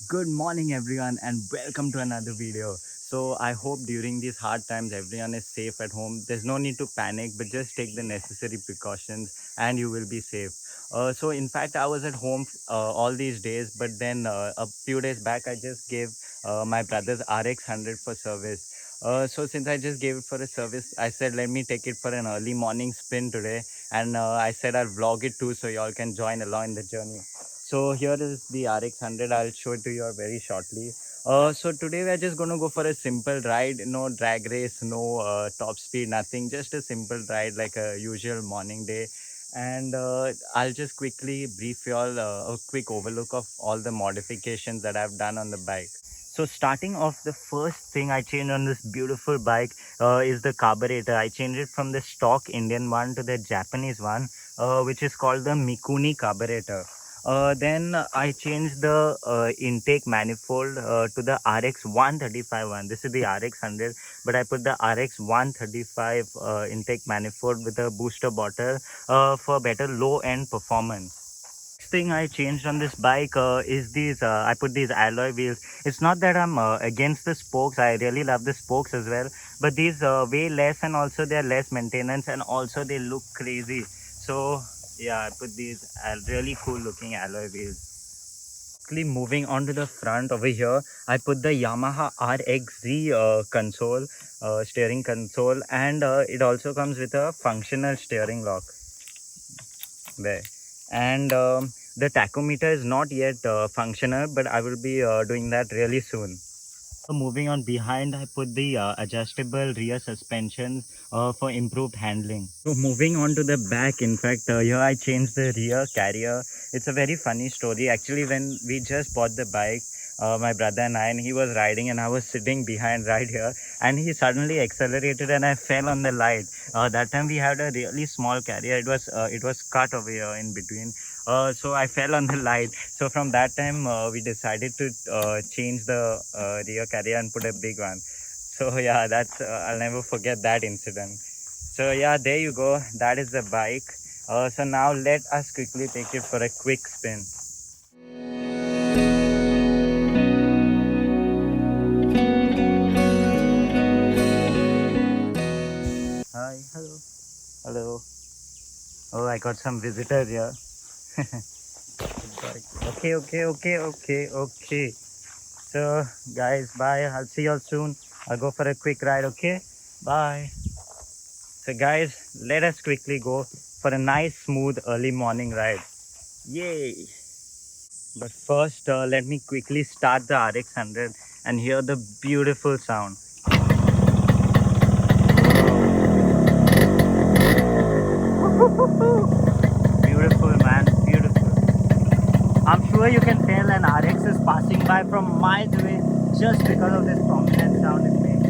Good morning, everyone, and welcome to another video. So, I hope during these hard times, everyone is safe at home. There's no need to panic, but just take the necessary precautions and you will be safe. In fact, I was at home all these days, but then a few days back, I just gave my brother's RX 100 for service. Since I just gave it for a service, I said, let me take it for an early morning spin today. And I said, I'll vlog it too, so y'all can join along in the journey. So here is the RX 100. I'll show it to you very shortly. So today we're just going to go for a simple ride. No drag race, no top speed, nothing. Just a simple ride like a usual morning day. And I'll just quickly brief you all a quick overlook of all the modifications that I've done on the bike. So starting off, the first thing I changed on this beautiful bike is the carburetor. I changed it from the stock Indian one to the Japanese one, which is called the Mikuni carburetor. Then I changed the intake manifold to the RX 135 one. This is the RX 100, but I put the RX 135 intake manifold with a booster bottle for better low end performance. Next thing I changed on this bike is these I put these alloy wheels. It's not that I'm against the spokes. I really love the spokes as well, but these weigh less and also they're less maintenance and also they look crazy. So yeah, I put these really cool looking alloy wheels. Moving on to the front over here, I put the Yamaha RXZ console, steering console, and it also comes with a functional steering lock there. And the tachometer is not yet functional, but I will be doing that really soon. Moving on behind, I put the adjustable rear suspension for improved handling. So moving on to the back, in fact, here I changed the rear carrier. It's a very funny story. Actually, when we just bought the bike, my brother and he was riding and I was sitting behind right here, and he suddenly accelerated and I fell on the light. That time we had a really small carrier. It was cut over here in between. So I fell on the light. So from that time, we decided to change the rear carrier and put a big one. So yeah, that's I'll never forget that incident. So yeah, there you go. That is the bike. So now let us quickly take it for a quick spin. Hi, hello, hello. Oh, I got some visitors here. Okay. So guys, bye. I'll see you all soon. I'll go for a quick ride. Okay, bye. So guys, let us quickly go for a nice smooth early morning ride. Yay. But first, let me quickly start the RX 100 and hear the beautiful sound. Beautiful, man, beautiful. I'm sure you can tell an RX is passing by from miles away just because of this prominent sound it makes.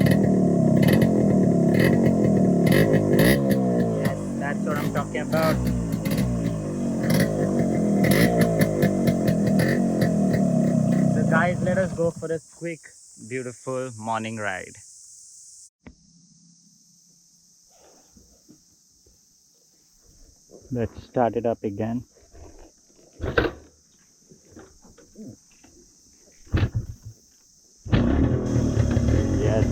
Yes, that's what I'm talking about. So guys, let us go for a quick, beautiful morning ride. Let's start it up again. Yes.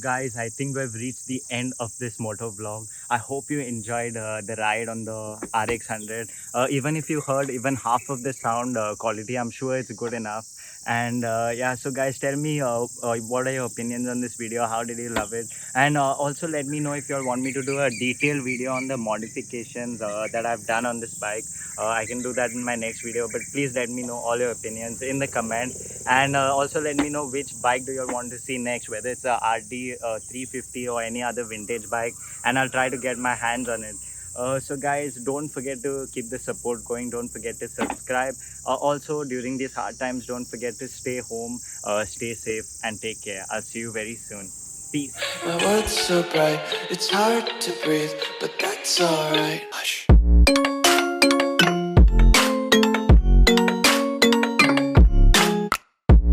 guys, I think we've reached the end of this motor vlog. I hope you enjoyed the ride on the RX 100. Even if you heard even half of the sound quality, I'm sure it's good enough. And yeah, so guys, tell me what are your opinions on this video? How did you love it? And also let me know if you all want me to do a detailed video on the modifications that I've done on this bike. I can do that in my next video, but please let me know all your opinions in the comment. And also let me know which bike do you all want to see next, whether it's a RD 350 or any other vintage bike, and I'll try to get my hands on it. So guys, don't forget to keep the support going. Don't forget to subscribe. Also during these hard times, don't forget to stay home, stay safe, and take care. I'll see you very soon. Peace. My world's so bright, it's hard to breathe, but that's alright. Hush.